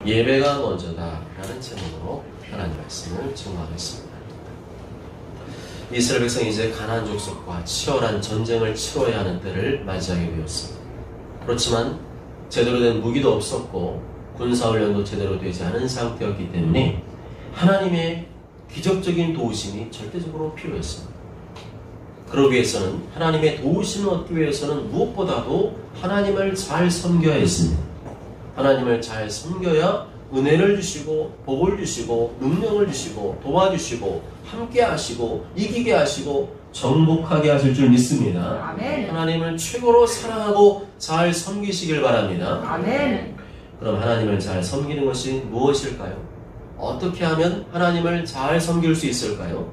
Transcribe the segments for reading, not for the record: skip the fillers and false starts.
예배가 먼저다 라는 제목으로 하나님 말씀을 증거하겠습니다. 이스라엘 백성이 이제 가나안 족속과 치열한 전쟁을 치러야 하는 때를 맞이하게 되었습니다. 그렇지만 제대로 된 무기도 없었고 군사훈련도 제대로 되지 않은 상태였기 때문에 하나님의 기적적인 도우심이 절대적으로 필요했습니다. 그러기 위해서는, 하나님의 도우심을 얻기 위해서는 무엇보다도 하나님을 잘 섬겨야 했습니다. 하나님을 잘 섬겨야 은혜를 주시고 복을 주시고 능력을 주시고 도와주시고 함께 하시고 이기게 하시고 정복하게 하실 줄 믿습니다. 아멘. 하나님을 최고로 사랑하고 잘 섬기시길 바랍니다. 아멘. 그럼 하나님을 잘 섬기는 것이 무엇일까요? 어떻게 하면 하나님을 잘 섬길 수 있을까요?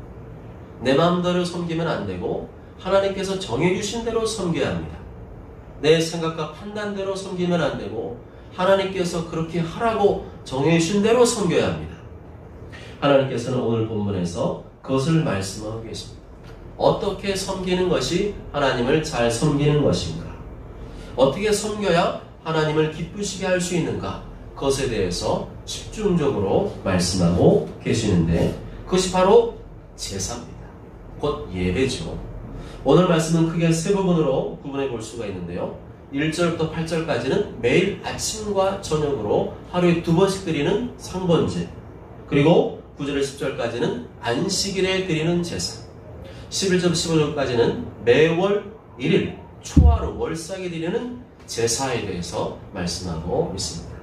내 마음대로 섬기면 안 되고 하나님께서 정해주신 대로 섬겨야 합니다. 내 생각과 판단대로 섬기면 안 되고 하나님께서 그렇게 하라고 정해주신 대로 섬겨야 합니다. 하나님께서는 오늘 본문에서 그것을 말씀하고 계십니다. 어떻게 섬기는 것이 하나님을 잘 섬기는 것인가? 어떻게 섬겨야 하나님을 기쁘시게 할 수 있는가? 그것에 대해서 집중적으로 말씀하고 계시는데 그것이 바로 제사입니다. 곧 예배죠. 오늘 말씀은 크게 세 부분으로 구분해 볼 수가 있는데요. 1절부터 8절까지는 매일 아침과 저녁으로 하루에 2번씩 드리는 상번제, 그리고 9절에서 10절까지는 안식일에 드리는 제사, 11절 15절까지는 매월 1일 초하루 월삭에 드리는 제사에 대해서 말씀하고 있습니다.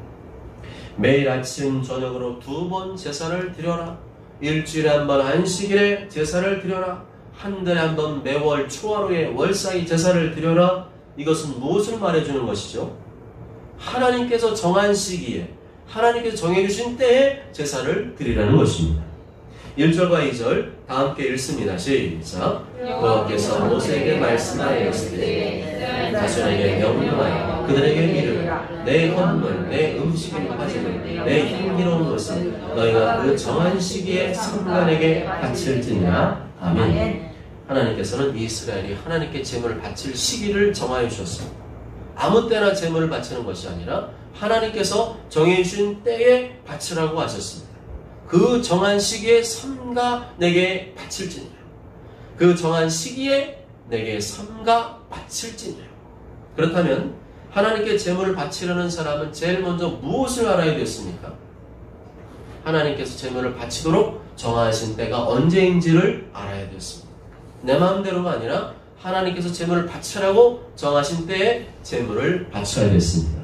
매일 아침 저녁으로 2번 제사를 드려라. 일주일에 한 번 안식일에 제사를 드려라. 한 달에 한 번 매월 초하루에 월삭의 제사를 드려라. 이것은 무엇을 말해주는 것이죠? 하나님께서 정한 시기에, 하나님께서 정해주신 때에 제사를 드리라는 것입니다. 1절과 2절 다 함께 읽습니다. 시작. 여호와께서 모세에게 말씀하였으되 자손에게 명령하여 그들에게 이르라. 내 헌물, 내 음식을 가지고 내 향기로운 것을 너희가 그 정한 시기에 상관에게 바칠지니라. 아멘. 하나님께서는 이스라엘이 하나님께 제물을 바칠 시기를 정하여 주셨습니다. 아무 때나 제물을 바치는 것이 아니라 하나님께서 정해주신 때에 바치라고 하셨습니다. 그 정한 시기에 삼가 내게 바칠지니라. 그 정한 시기에 내게 삼가 바칠지니라. 그렇다면 하나님께 제물을 바치려는 사람은 제일 먼저 무엇을 알아야 됐습니까? 하나님께서 제물을 바치도록 정하신 때가 언제인지를 알아야 됐습니다. 내 마음대로가 아니라 하나님께서 제물을 바치라고 정하신 때에 제물을 바쳐야 됐습니다.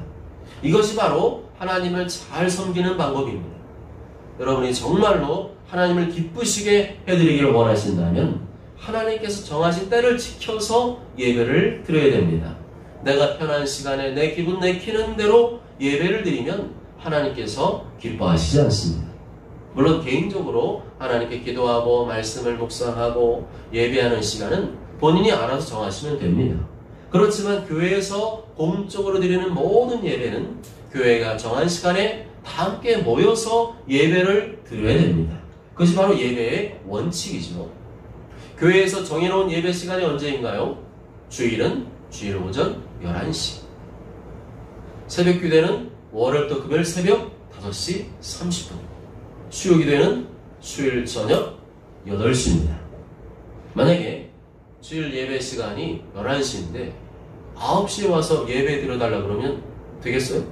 이것이 바로 하나님을 잘 섬기는 방법입니다. 여러분이 정말로 하나님을 기쁘시게 해드리기를 원하신다면 하나님께서 정하신 때를 지켜서 예배를 드려야 됩니다. 내가 편한 시간에 내 기분 내키는 대로 예배를 드리면 하나님께서 기뻐하시지 않습니다. 물론 개인적으로 하나님께 기도하고 말씀을 묵상하고 예배하는 시간은 본인이 알아서 정하시면 됩니다. 그렇지만 교회에서 공적으로 드리는 모든 예배는 교회가 정한 시간에 다 함께 모여서 예배를 드려야 됩니다. 그것이 바로 예배의 원칙이죠. 교회에서 정해놓은 예배 시간이 언제인가요? 주일은 주일 오전 11시, 새벽 기도는 월요일부터 금요일 새벽 5시 30분, 수요 기도는 수요일 저녁 8시입니다. 만약에 주일 예배 시간이 11시인데 9시에 와서 예배 드려달라 그러면 되겠어요?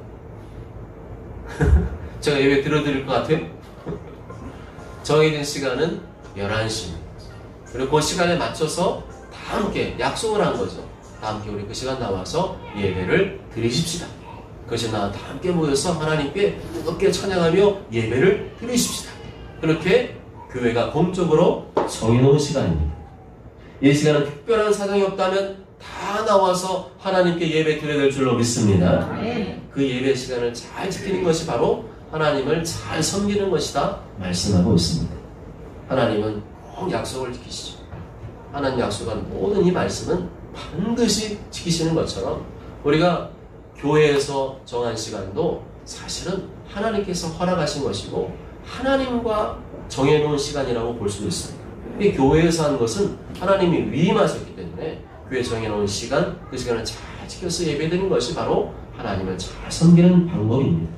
제가 예배 드려드릴 것 같아요? 정해진 시간은 11시입니다. 그리고 그 시간에 맞춰서 다 함께 약속을 한 거죠. 다 함께 우리 그 시간 나와서 예배를 드리십시다. 그것이 다 함께 모여서 하나님께 뜨겁게 찬양하며 예배를 드리십시다. 그렇게 교회가 공적으로 정해놓은 시간입니다. 이 시간은 특별한 사정이 없다면 다 나와서 하나님께 예배 드려야 될 줄로 믿습니다. 그 예배 시간을 잘 지키는 것이 바로 하나님을 잘 섬기는 것이다 말씀하고 있습니다. 하나님은 꼭 약속을 지키시죠. 하나님 약속한 모든 이 말씀은 반드시 지키시는 것처럼 우리가 교회에서 정한 시간도 사실은 하나님께서 허락하신 것이고 하나님과 정해놓은 시간이라고 볼 수 있습니다. 이 교회에서 하는 것은 하나님이 위임하셨기 때문에 교회 정해놓은 시간, 그 시간을 잘 지켜서 예배드리는 것이 바로 하나님을 잘 섬기는 방법입니다.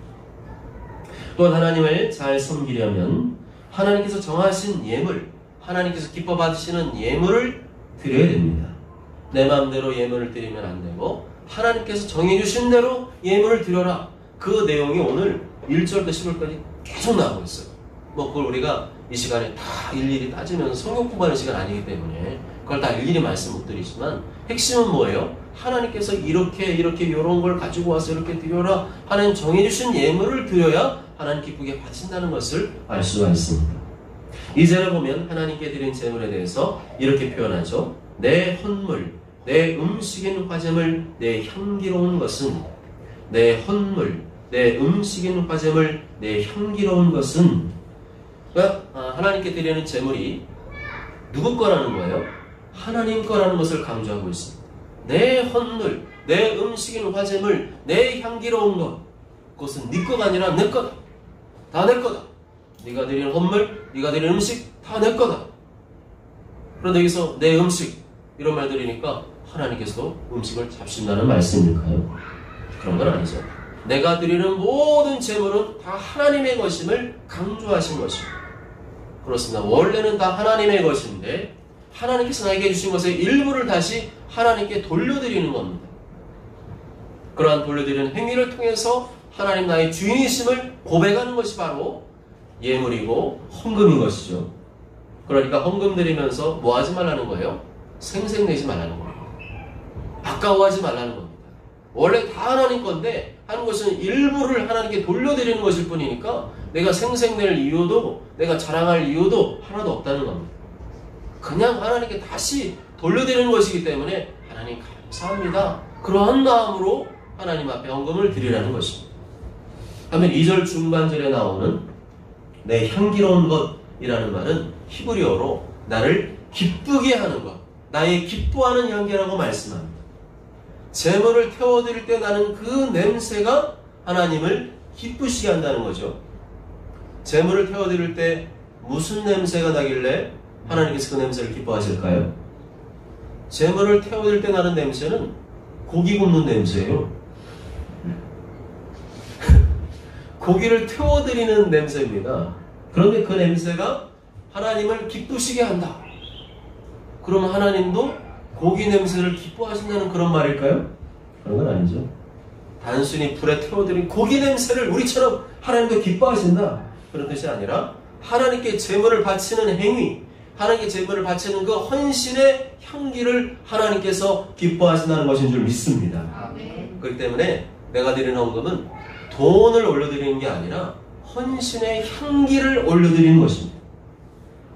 또 하나님을 잘 섬기려면 하나님께서 정하신 예물, 하나님께서 기뻐 받으시는 예물을 드려야 됩니다. 내 마음대로 예물을 드리면 안 되고 하나님께서 정해주신 대로 예물을 드려라. 그 내용이 오늘 1절부터 10절까지 계속 나오고 있어요. 뭐 그걸 우리가 이 시간에 다 일일이 따지면서 성경 공부하는 시간 아니기 때문에 그걸 다 일일이 말씀 못 드리지만 핵심은 뭐예요? 하나님께서 이렇게 이런 걸 가지고 와서 이렇게 드려라. 하나님 정해주신 예물을 드려야 하나님 기쁘게 받으신다는 것을 알 수가 있습니다. 이제는 보면 하나님께 드린 제물에 대해서 이렇게 표현하죠. 내 헌물, 내 음식인 화제물, 내 향기로운 것은 내 헌물, 내 음식인 화제물, 내 향기로운 것은 하나님께 드리는 제물이 누구 거라는 거예요? 하나님 거라는 것을 강조하고 있습니다. 내 헌물, 내 음식인 화제물, 내 향기로운 것, 그것은 네 거가 아니라 내 거다. 다 내 거다. 네가 드리는 헌물, 네가 드리는 음식 다 내 거다. 그런데 여기서 내 음식 이런 말 들으니까 하나님께서도 음식을 잡신다는 말씀일까요? 그런 건 아니죠. 내가 드리는 모든 제물은 다 하나님의 것임을 강조하신 것입니다. 그렇습니다. 원래는 다 하나님의 것인데 하나님께서 나에게 주신 것의 일부를 다시 하나님께 돌려드리는 겁니다. 그러한 돌려드리는 행위를 통해서 하나님 나의 주인이심을 고백하는 것이 바로 예물이고 헌금인 것이죠. 그러니까 헌금 드리면서 뭐 하지 말라는 거예요? 생색내지 말라는 거예요. 아까워하지 말라는 겁니다. 원래 다 하나님 건데 하는 것은 일부를 하나님께 돌려드리는 것일 뿐이니까 내가 생색낼 이유도 내가 자랑할 이유도 하나도 없다는 겁니다. 그냥 하나님께 다시 돌려드리는 것이기 때문에 하나님 감사합니다. 그러한 마음으로 하나님 앞에 헌금을 드리라는 것입니다. 하면 2절 중반절에 나오는 내 향기로운 것이라는 말은 히브리어로 나를 기쁘게 하는 것, 나의 기뻐하는 향기라고 말씀합니다. 제물을 태워드릴 때 나는 그 냄새가 하나님을 기쁘시게 한다는 거죠. 제물을 태워드릴 때 무슨 냄새가 나길래 하나님께서 그 냄새를 기뻐하실까요? 제물을 태워드릴 때 나는 냄새는 고기 굽는 냄새예요. 고기를 태워드리는 냄새입니다. 그런데 그 냄새가 하나님을 기쁘시게 한다. 그러면 하나님도 고기 냄새를 기뻐하신다는 그런 말일까요? 그런 건 아니죠. 단순히 불에 태워드린 고기 냄새를 우리처럼 하나님도 기뻐하신다. 그런 뜻이 아니라 하나님께 제물을 바치는 행위, 하나님께 제물을 바치는 그 헌신의 향기를 하나님께서 기뻐하신다는 것인 줄 믿습니다. 아멘. 그렇기 때문에 내가 드리는 헌금은 돈을 올려드리는 게 아니라 헌신의 향기를 올려드리는 것입니다.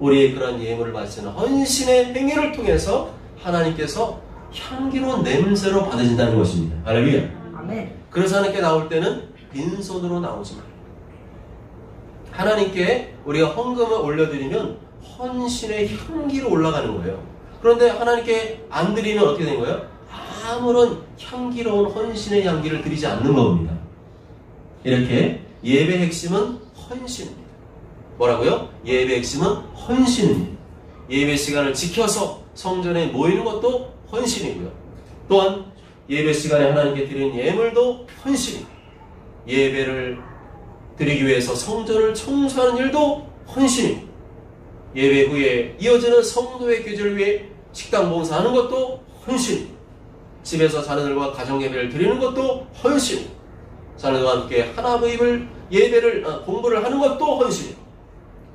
우리의 그런 예물을 바치는 헌신의 행위를 통해서 하나님께서 향기로운 냄새로 받으신다는 것입니다. 할렐루야. 아멘. 그래서 하나님께 나올 때는 빈손으로 나오지 말아요. 하나님께 우리가 헌금을 올려드리면 헌신의 향기로 올라가는 거예요. 그런데 하나님께 안 드리면 어떻게 되는 거예요? 아무런 향기로운 헌신의 향기를 드리지 않는 겁니다. 이렇게 예배의 핵심은 헌신입니다. 뭐라고요? 예배의 핵심은 헌신입니다. 예배 시간을 지켜서 성전에 모이는 것도 헌신이고요. 또한 예배 시간에 하나님께 드리는 예물도 헌신입니다. 예배를 드리기 위해서 성전을 청소하는 일도 헌신입니다. 예배 후에 이어지는 성도의 교제를 위해 식당 봉사하는 것도 헌신입니다. 집에서 자녀들과 가정예배를 드리는 것도 헌신입니다. 자녀들과 함께 하나님의 예배를 공부를 하는 것도 헌신입니다.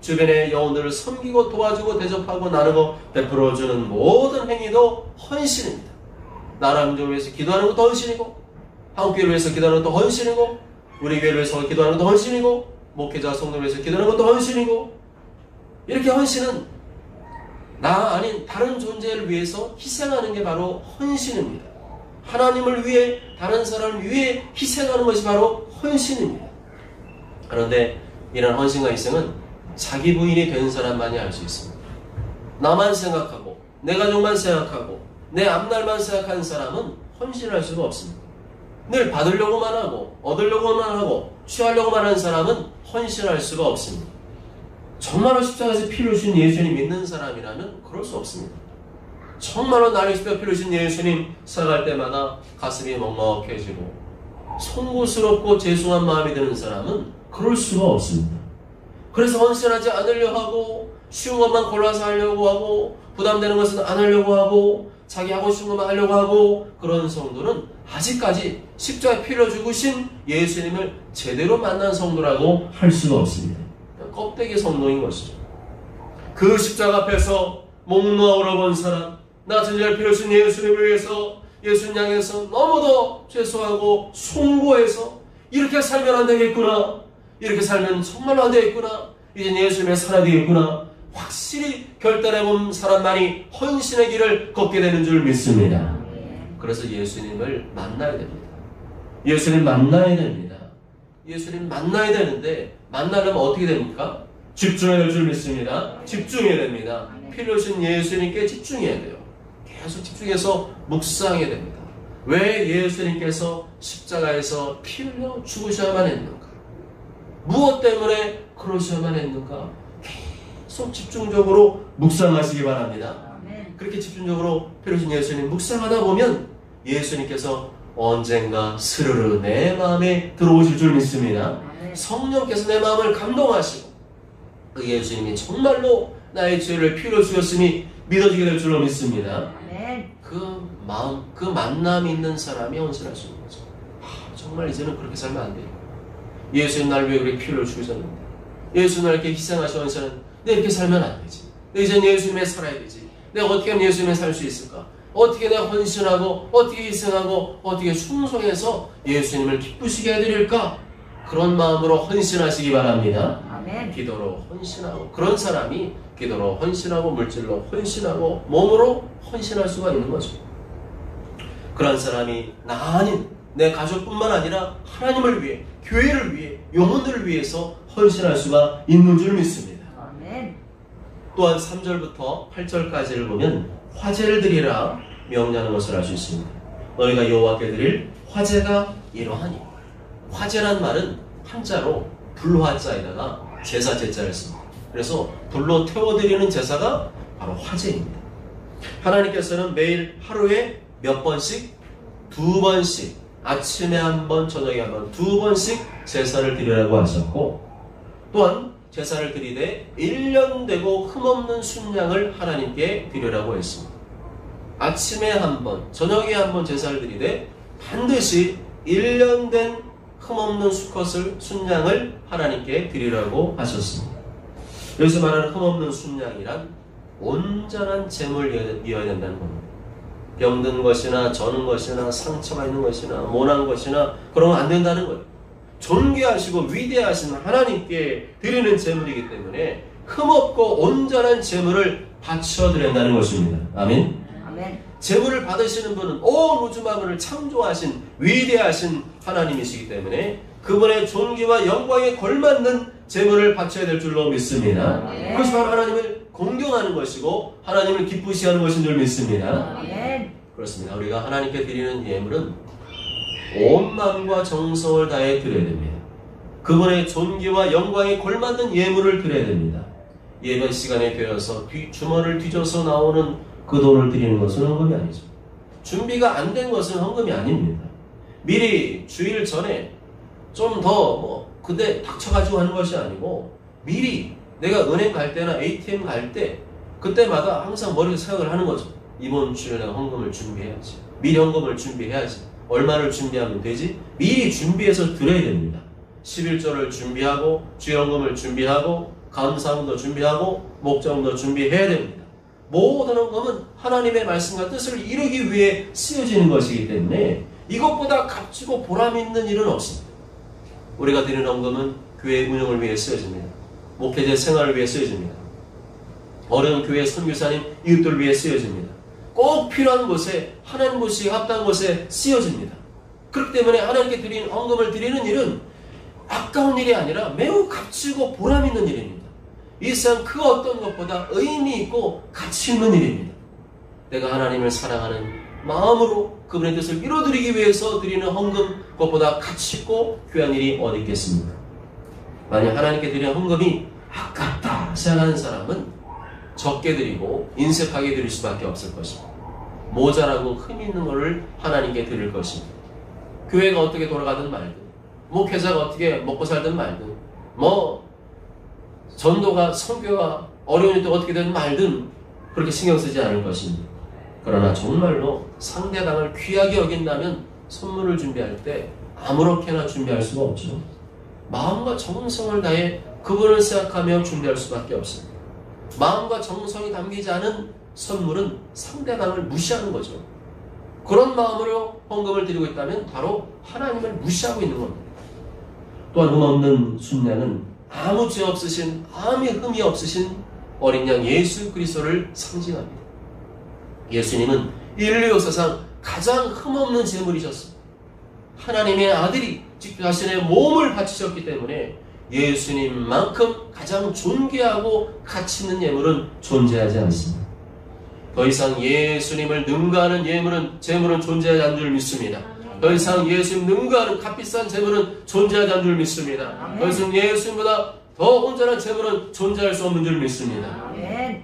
주변의 영혼들을 섬기고 도와주고 대접하고 나누고 베풀어주는 모든 행위도 헌신입니다. 나라 민족을 위해서 기도하는 것도 헌신이고 한국교회를 위해서 기도하는 것도 헌신이고 우리 교회를 위해서 기도하는 것도 헌신이고 목회자 성도를 위해서 기도하는 것도 헌신이고 이렇게 헌신은 나 아닌 다른 존재를 위해서 희생하는 게 바로 헌신입니다. 하나님을 위해 다른 사람을 위해 희생하는 것이 바로 헌신입니다. 그런데 이런 헌신과 희생은 자기 부인이 된 사람만이 알 수 있습니다. 나만 생각하고 내 가족만 생각하고 내 앞날만 생각하는 사람은 헌신할 수가 없습니다. 늘 받으려고만 하고 얻으려고만 하고 취하려고만 하는 사람은 헌신할 수가 없습니다. 정말로 십자가에서 피를 주신 예수님 믿는 사람이라면 그럴 수 없습니다. 정말로 나를 십자가 피를 주신 예수님 살아갈 때마다 가슴이 먹먹해지고 송구스럽고 죄송한 마음이 드는 사람은 그럴 수가 없습니다. 그래서 헌신하지 않으려 하고 쉬운 것만 골라서 하려고 하고 부담되는 것은 안 하려고 하고 자기 하고 싶은 것만 하려고 하고 그런 성도는 아직까지 십자가에 피를 죽으신 예수님을 제대로 만난 성도라고 할 수가 없습니다. 껍데기 성도인 것이죠. 그 십자가 앞에서 목 놓아 울어본 사람, 나 진리를 피를 주신 예수님을 위해서 예수님 향해서 너무도 죄송하고 송구해서 이렇게 살면 안 되겠구나, 이렇게 살면 정말로 안 되겠구나, 이젠 예수님의 살아야 되겠구나 확실히 결단해본 사람만이 헌신의 길을 걷게 되는 줄 믿습니다. 그래서 예수님을 만나야 됩니다. 예수님 만나야 됩니다. 예수님 만나야 되는데 만나려면 어떻게 됩니까? 집중해야 될 줄 믿습니다. 집중해야 됩니다. 피를 주신 예수님께 집중해야 돼요. 계속 집중해서 묵상해야 됩니다. 왜 예수님께서 십자가에서 피 흘려 죽으셔야만 했는가? 무엇 때문에 그러셔야만 했는가? 계속 집중적으로 묵상하시기 바랍니다. 그렇게 집중적으로 피를 주신 예수님 묵상하다 보면 예수님께서 언젠가 스르르 내 마음에 들어오실 줄 믿습니다. 성령께서 내 마음을 감동하시고 그 예수님이 정말로 나의 죄를 피로 주셨음이 믿어지게 될 줄로 믿습니다. 그 마음, 그 만남이 있는 사람이 헌신할 수 있는 거죠. 정말 이제는 그렇게 살면 안 돼요. 예수님 날 위해 그렇게 피를 주셨는데 예수님 날 이렇게 희생하셔 헌신하는 내가 이렇게 살면 안 되지. 내가 이제는 예수님에 살아야 되지. 내가 어떻게 하면 예수님에 살 수 있을까? 어떻게 내가 헌신하고 어떻게 희생하고 어떻게 충성해서 예수님을 기쁘시게 해드릴까? 그런 마음으로 헌신하시기 바랍니다. 아멘. 기도로 헌신하고 그런 사람이 기도로 헌신하고 물질로 헌신하고 몸으로 헌신할 수가 있는 거죠. 그런 사람이 나 아닌 내 가족뿐만 아니라 하나님을 위해 교회를 위해 영혼들을 위해서 헌신할 수가 있는 줄 믿습니다. 아멘. 또한 3절부터 8절까지를 보면 화제를 드리라 명령하는 것을 알 수 있습니다. 너희가 여호와께 드릴 화제가 이러하니. 화제란 말은 한자로 불화자에다가 제사 제자를 씁니다. 그래서 불로 태워드리는 제사가 바로 화제입니다. 하나님께서는 매일 하루에 몇 번씩? 2번씩 아침에 한 번, 저녁에 한 번, 2번씩 제사를 드리라고 하셨고 또한 제사를 드리되 1년 되고 흠없는 순양을 하나님께 드리라고 했습니다. 아침에 한 번, 저녁에 한 번 제사를 드리되 반드시 1년 된 흠없는 수컷을 순양을 하나님께 드리라고 하셨습니다. 여기서 말하는 흠없는 순양이란 온전한 제물을 이어야 된다는 겁니다. 병든 것이나 저는 것이나 상처가 있는 것이나 모난 것이나 그런 건 안 된다는 거예요. 존귀하시고 위대하신 하나님께 드리는 제물이기 때문에 흠없고 온전한 제물을 바쳐드려야 한다는 것입니다. 아멘. 제물을 받으시는 분은 온 우주 만물을 창조하신 위대하신 하나님이시기 때문에 그분의 존귀와 영광에 걸맞는 제물을 바쳐야 될 줄로 믿습니다. 그것이 바로 하나님을 공경하는 것이고 하나님을 기쁘시게 하는 것인 줄 믿습니다. 그렇습니다. 우리가 하나님께 드리는 예물은 온 마음과 정성을 다해 드려야 됩니다. 그분의 존귀와 영광에 걸맞는 예물을 드려야 됩니다. 예배 시간에 되어서 주머니를 뒤져서 나오는 그 돈을 드리는 것은 헌금이 아니죠. 준비가 안 된 것은 헌금이 아닙니다. 미리 주일 전에 좀 더 그때 닥쳐가지고 하는 것이 아니고 미리 내가 은행 갈 때나 ATM 갈 때 그때마다 항상 머리에 생각을 하는 거죠. 이번 주에 내가 헌금을 준비해야지. 미리 헌금을 준비해야지. 얼마를 준비하면 되지? 미리 준비해서 드려야 됩니다. 11조를 준비하고 주일 헌금을 준비하고 감사함도 준비하고 목장도 준비해야 됩니다. 모든 헌금은 하나님의 말씀과 뜻을 이루기 위해 쓰여지는 것이기 때문에 이것보다 값지고 보람 있는 일은 없습니다. 우리가 드리는 헌금은 교회 운영을 위해 쓰여집니다. 목회자 생활을 위해 쓰여집니다. 어려운 교회 선교사님 이웃들을 위해 쓰여집니다. 꼭 필요한 곳에 하나님 곳이 합당한 곳에 쓰여집니다. 그렇기 때문에 하나님께 드리는 헌금을 드리는 일은 아까운 일이 아니라 매우 값지고 보람 있는 일입니다. 이 세상 그 어떤 것보다 의미 있고 가치 있는 일입니다. 내가 하나님을 사랑하는 마음으로 그분의 뜻을 이루어드리기 위해서 드리는 헌금 그것보다 가치 있고 귀한 일이 어디 있겠습니까? 만약 하나님께 드리는 헌금이 아깝다 생각하는 사람은 적게 드리고 인색하게 드릴 수밖에 없을 것입니다. 모자라고 흠이 있는 것을 하나님께 드릴 것입니다. 교회가 어떻게 돌아가든 말든 목회자가 어떻게 먹고 살든 말든 전도가 선교가 어려운 일도 어떻게든 말든 그렇게 신경 쓰지 않을 것입니다. 그러나 정말로 상대방을 귀하게 여긴다면 선물을 준비할 때 아무렇게나 준비할 수가 없죠. 마음과 정성을 다해 그분을 생각하며 준비할 수밖에 없습니다. 마음과 정성이 담기지 않은 선물은 상대방을 무시하는 거죠. 그런 마음으로 헌금을 드리고 있다면 바로 하나님을 무시하고 있는 겁니다. 또한 흠없는 순례는 아무 죄 없으신, 아무 흠이 없으신 어린 양 예수 그리스도를 상징합니다. 예수님은 인류 역사상 가장 흠없는 제물이셨습니다. 하나님의 아들이 직접 자신의 몸을 바치셨기 때문에 예수님만큼 가장 존귀하고 가치 있는 예물은 존재하지 않습니다. 더 이상 예수님을 능가하는 제물은 존재하지 않는 줄 믿습니다. 더 이상 예수님 능가하는 값비싼 제물은 존재하지 않는 줄 믿습니다. 더 이상 예수님보다 더 온전한 제물은 존재할 수 없는 줄 믿습니다.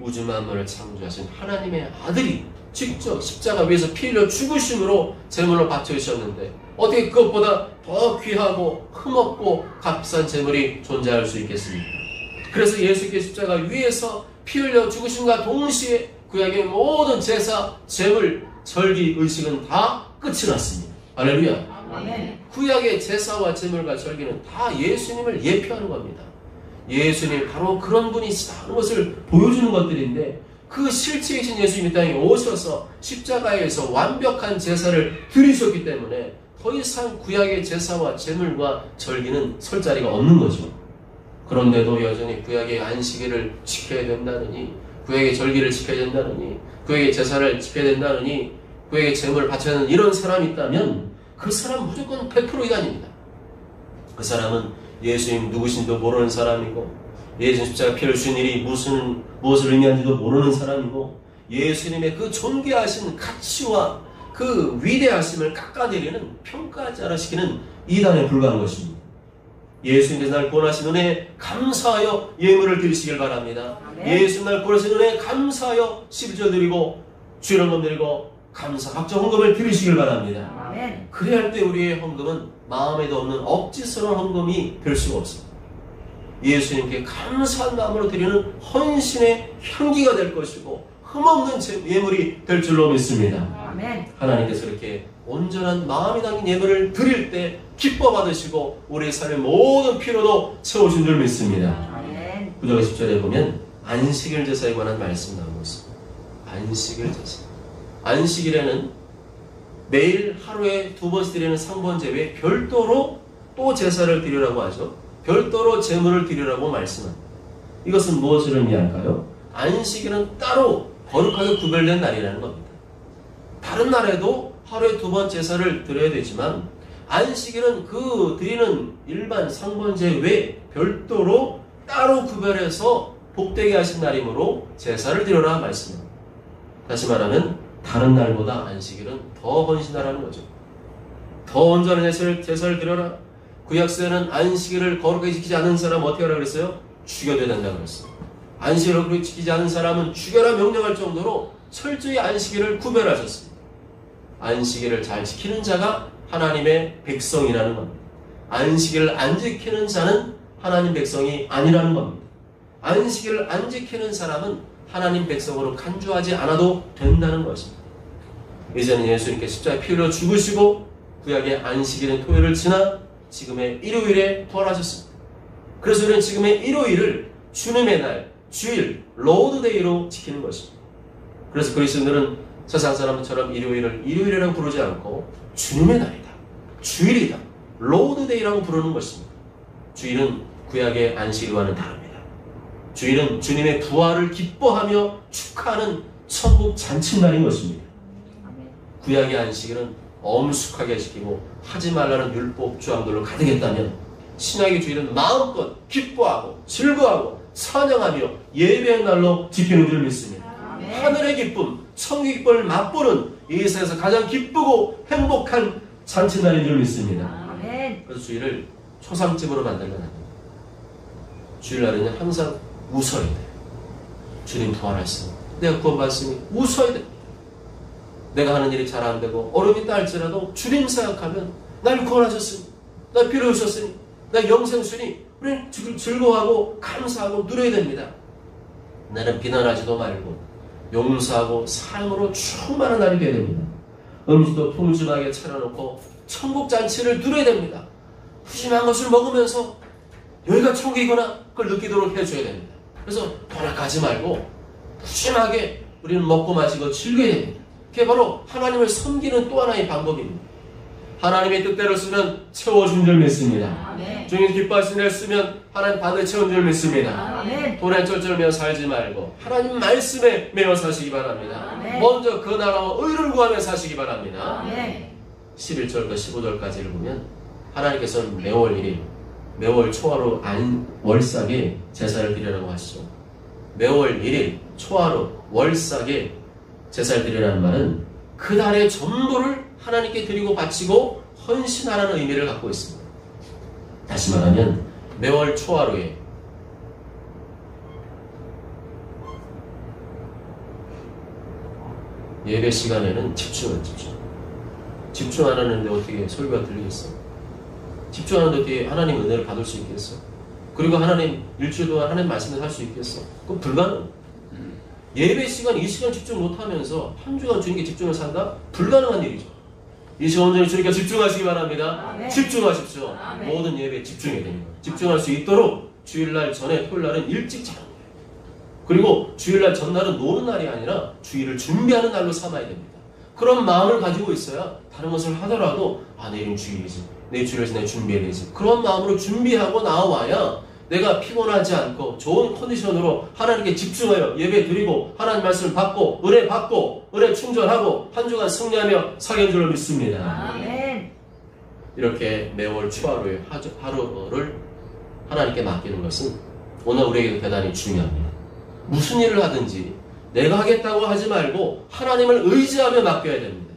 우주 만물을 창조하신 하나님의 아들이 직접 십자가 위에서 피 흘려 죽으심으로 제물로 바쳐주셨는데 어떻게 그것보다 더 귀하고 흠없고 값비싼 제물이 존재할 수 있겠습니까? 그래서 예수께서 십자가 위에서 피 흘려 죽으심과 동시에 구약의 모든 제사, 제물, 절기, 의식은 다 끝이 났습니다. 할렐루야. 아멘. 구약의 제사와 제물과 절기는 다 예수님을 예표하는 겁니다. 예수님 바로 그런 분이시다는 것을 보여주는 것들인데 그 실체이신 예수님이 이 땅에 오셔서 십자가에서 완벽한 제사를 드리셨기 때문에 더 이상 구약의 제사와 제물과 절기는 설 자리가 없는 거죠. 그런데도 여전히 구약의 안식일을 지켜야 된다느니, 구약의 절기를 지켜야 된다느니, 구약의 제사를 지켜야 된다느니, 구약의 제물을 바쳐야 하는 이런 사람이 있다면 그 사람은 무조건 100% 이단입니다. 그 사람은 예수님 누구신지도 모르는 사람이고, 예수님 십자가 피를 주신 일이 무엇을 의미하는지도 모르는 사람이고, 예수님의 그 존귀하신 가치와 그 위대하심을 깎아내리는 평가하지 않으시기는 이단에 불과한 것입니다. 예수님께서 날 구원하신 은혜에 감사하여 예물을 드리시길 바랍니다. 예수님 날 구원하신 은혜에 감사하여 11조 드리고 주일헌금 드리고 감사 각종 헌금을 드리시길 바랍니다. 아멘. 그래야 할 때 우리의 헌금은 마음에도 없는 억지스러운 헌금이 될 수가 없습니다. 예수님께 감사한 마음으로 드리는 헌신의 향기가 될 것이고 흠없는 예물이 될 줄로 믿습니다. 아멘. 하나님께서 이렇게 온전한 마음이 담긴 예물을 드릴 때 기뻐 받으시고 우리의 삶의 모든 필요도 채우신 줄 믿습니다. 아멘. 9절 10절에 보면 안식일 제사에 관한 말씀 나오고 있습니다. 안식일 제사. 안식일에는 매일 하루에 2번씩 드리는 상번제 외에 별도로 또 제사를 드리라고 하죠. 별도로 제물을 드리라고 말씀합니다. 이것은 무엇을 의미할까요? 안식일은 따로 거룩하게 구별된 날이라는 겁니다. 다른 날에도 하루에 2번 제사를 드려야 되지만 안식일은 그 드리는 일반 상번제 외에 별도로 따로 구별해서 복되게 하신 날이므로 제사를 드려라 말씀합니다. 다시 말하면 다른 날보다 안식일은 더 헌신하라는 거죠. 더 온전한 제사를 드려라. 구약시대는 안식일을 거룩하게 지키지 않는 사람은 어떻게 하라고 그랬어요? 죽여야 된다고 그랬어요. 안식일을 그렇게 지키지 않은 사람은 죽여라 명령할 정도로 철저히 안식일을 구별하셨습니다. 안식일을 잘 지키는 자가 하나님의 백성이라는 겁니다. 안식일을 안 지키는 자는 하나님 백성이 아니라는 겁니다. 안식일을 안 지키는 사람은 하나님 백성으로 간주하지 않아도 된다는 것입니다. 이제는 예수님께 십자가에 피 흘려 죽으시고 구약의 안식일인 토요일을 지나 지금의 일요일에 부활하셨습니다. 그래서 우리는 지금의 일요일을 주님의 날, 주일, 로드데이로 지키는 것입니다. 그래서 그리스도인들은 세상 사람들처럼 일요일을 일요일이라고 부르지 않고 주님의 날이다, 주일이다, 로드데이라고 부르는 것입니다. 주일은 구약의 안식일과는 다릅니다. 주일은 주님의 부활을 기뻐하며 축하하는 천국 잔칫날인 것입니다. 구약의 안식일은 엄숙하게 지키고 하지 말라는 율법 조항들로 가득했다면 신약의 주일은 마음껏 기뻐하고 즐거워하고 찬양하며 예배의 날로 지키는 줄 믿습니다. 하늘의 기쁨, 천국의 기쁨을 맛보는 이 세상에서 가장 기쁘고 행복한 잔칫날인 줄 믿습니다. 그래서 주일을 초상집으로 만들면 안 됩니다. 주일날에는 항상 웃어야 돼요. 주님 부활하셨으니 내가 구원받았으니 웃어야 됩니다. 내가 하는 일이 잘 안 되고 어려움이 있다 할지라도 주님 생각하면 날 구원하셨으니 날 필요하셨으니 날 영생 주니 우리는 즐거워하고 감사하고 누려야 됩니다. 나는 비난하지도 말고 용서하고 사랑으로 충만한 날이 되어야 됩니다. 음식도 풍성하게 차려놓고 천국 잔치를 누려야 됩니다. 푸짐한 것을 먹으면서 여기가 천국이구나 그걸 느끼도록 해줘야 됩니다. 그래서 번학하지 말고 푸짐하게 우리는 먹고 마시고 즐겨야 됩니다. 그게 바로 하나님을 섬기는 또 하나의 방법입니다. 하나님의 뜻대로 쓰면 채워준 줄 믿습니다. 주님 기뻐하시는 일 쓰면 하나님 반드시 채운 줄 믿습니다. 돈에 쩔쩔매어 살지 말고 하나님 말씀에 매어 사시기 바랍니다. 먼저 그 나라와 의를 구하며 사시기 바랍니다. 11절과 15절까지를 보면 하나님께서는 매월 1일 매월 초하루 월삭에 제사를 드리라고 하시죠. 매월 1일 초하루 월삭에 제사를 드리라는 말은 그 달의 전도를 하나님께 드리고 바치고 헌신하라는 의미를 갖고 있습니다. 다시 말하면 매월 초하루에 예배 시간에는 집중 안 하는데 어떻게 설교가 들리겠어? 집중하는데 어떻게 하나님 은혜를 받을 수 있겠어? 그리고 하나님 일주일 동안 하나님 말씀을 할 수 있겠어? 그건 불가능. 예배 시간 이 시간 집중 못하면서 한 주간 주님께 집중을 산다? 불가능한 일이죠. 이 시간 온전히 주님께 집중하시기 바랍니다. 집중하십시오. 모든 예배에 집중해야 됩니다. 집중할 수 있도록 주일날 전에 토요일날은 일찍 자는 거예요. 그리고 주일날 전날은 노는 날이 아니라 주일을 준비하는 날로 삼아야 됩니다. 그런 마음을 가지고 있어야 다른 것을 하더라도 내일은 주일이지. 내일 주일에서 내가 준비해야 되지. 그런 마음으로 준비하고 나와야 내가 피곤하지 않고 좋은 컨디션으로 하나님께 집중하여 예배 드리고 하나님 말씀을 받고 은혜 충전하고 한 주간 승리하며 사는 줄로 믿습니다. 이렇게 매월 초하루의 하루를 하나님께 맡기는 것은 오늘 우리에게 대단히 중요합니다. 무슨 일을 하든지 내가 하겠다고 하지 말고 하나님을 의지하며 맡겨야 됩니다.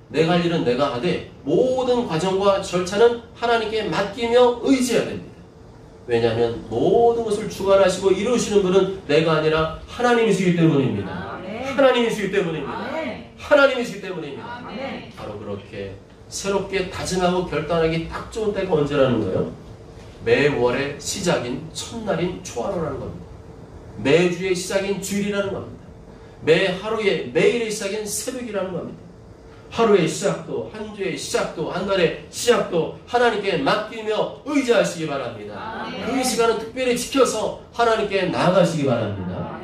내가 할 일은 내가 하되 모든 과정과 절차는 하나님께 맡기며 의지해야 됩니다. 왜냐하면 모든 것을 주관하시고 이루시는 분은 내가 아니라 하나님이시기 때문입니다. 하나님이시기 때문입니다. 하나님이시기 때문입니다. 바로 그렇게 새롭게 다짐하고 결단하기 딱 좋은 때가 언제라는 거예요? 매월의 시작인 첫날인 초하루라는 겁니다. 매주의 시작인 주일이라는 겁니다. 매하루의 매일의 시작인 새벽이라는 겁니다. 하루의 시작도 한 주의 시작도 한 달의 시작도 하나님께 맡기며 의지하시기 바랍니다. 그 시간은 특별히 지켜서 하나님께 나아가시기 바랍니다.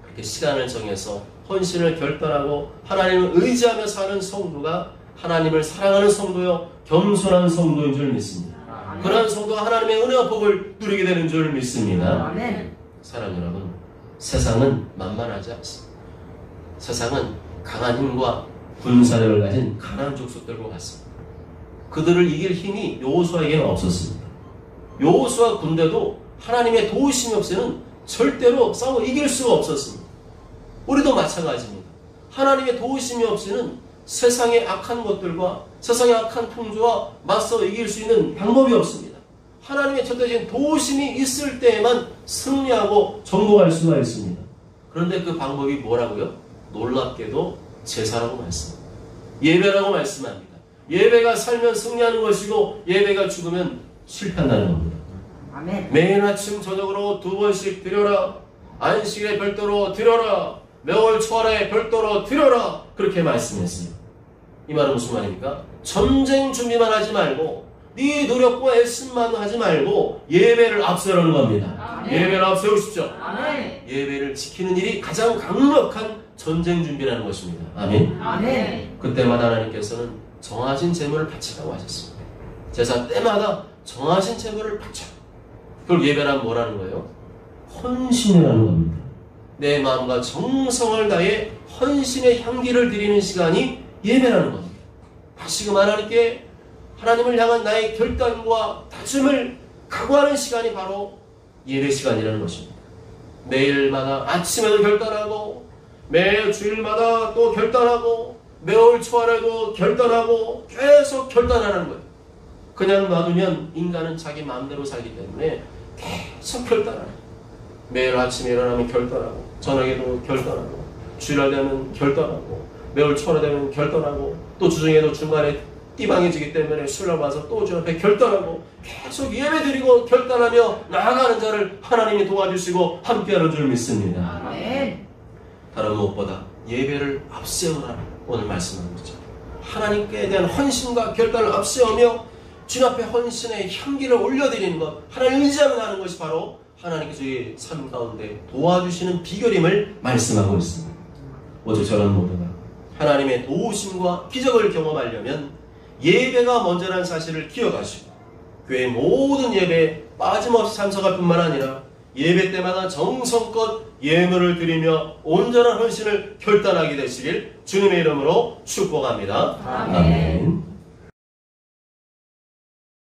그렇게 시간을 정해서 헌신을 결단하고 하나님을 의지하며 사는 성도가 하나님을 사랑하는 성도요 겸손한 성도인 줄 믿습니다. 그러한 성도가 하나님의 은혜와 복을 누리게 되는 줄 믿습니다. 사랑 여러분, 세상은 만만하지 않습니다. 세상은 강한 힘과 군사력을 가진 가난한 족속들과 같습니다. 그들을 이길 힘이 여호수아에게는 없었습니다. 여호수아 군대도 하나님의 도우심이 없이는 절대로 싸워 이길 수가 없었습니다. 우리도 마찬가지입니다. 하나님의 도우심이 없이는 세상의 악한 것들과 세상의 악한 풍조와 맞서 이길 수 있는 방법이 없습니다. 하나님의 절대적인 도우심이 있을 때에만 승리하고 정복할 수가 있습니다. 그런데 그 방법이 뭐라고요? 놀랍게도 제사라고 말씀합니다. 예배라고 말씀합니다. 예배가 살면 승리하는 것이고 예배가 죽으면 실패한다는 겁니다. 매일 아침 저녁으로 2번씩 드려라. 안식일에 별도로 드려라. 매월 초하루에 별도로 드려라. 그렇게 말씀했습니다. 이 말은 무슨 말입니까? 전쟁 준비만 하지 말고 네 노력과 애씀만 하지 말고 예배를 앞세우라는 겁니다. 예배를 앞세우십시오. 예배를 지키는 일이 가장 강력한 전쟁 준비라는 것입니다. 아멘. 그때마다 하나님께서는 정하신 제물을 바치라고 하셨습니다. 제사 때마다 정하신 제물을 바쳐. 그걸 예배란 뭐라는 거예요? 헌신이라는 겁니다. 내 마음과 정성을 다해 헌신의 향기를 드리는 시간이 예배라는 겁니다. 다시금 하나님께 하나님을 향한 나의 결단과 다짐을 각오하는 시간이 바로 예배 시간이라는 것입니다. 매일마다 아침에도 결단하고 매 주일마다 또 결단하고 매월 초하루에도 결단하고 계속 결단하는 거예요. 그냥 놔두면 인간은 자기 마음대로 살기 때문에 계속 결단하는 거예요. 매일 아침에 일어나면 결단하고 저녁에도 결단하고 주일날 되면 결단하고 매월 초하루 되면 결단하고 또 주중에도 중간에 이방해지기 때문에 술을 와서 또 주 앞에 결단하고 계속 예배드리고 결단하며 나아가는 자를 하나님이 도와주시고 함께하는 줄 믿습니다. 아멘. 다른 무엇보다 예배를 앞세우라 오늘 말씀하는 거죠. 하나님께 대한 헌신과 결단을 앞세우며 주님 앞에 헌신의 향기를 올려드리는 것, 하나님 의지하며 하는 것이 바로 하나님께서 이 삶 가운데 도와주시는 비결임을 말씀하고 있습니다. 모두 저런 모두가 하나님의 도우심과 기적을 경험하려면 예배가 먼저라는 사실을 기억하시고 교회 모든 예배에 빠짐없이 참석할 뿐만 아니라 예배 때마다 정성껏 예물을 드리며 온전한 헌신을 결단하게 되시길 주님의 이름으로 축복합니다. 아멘. 아멘.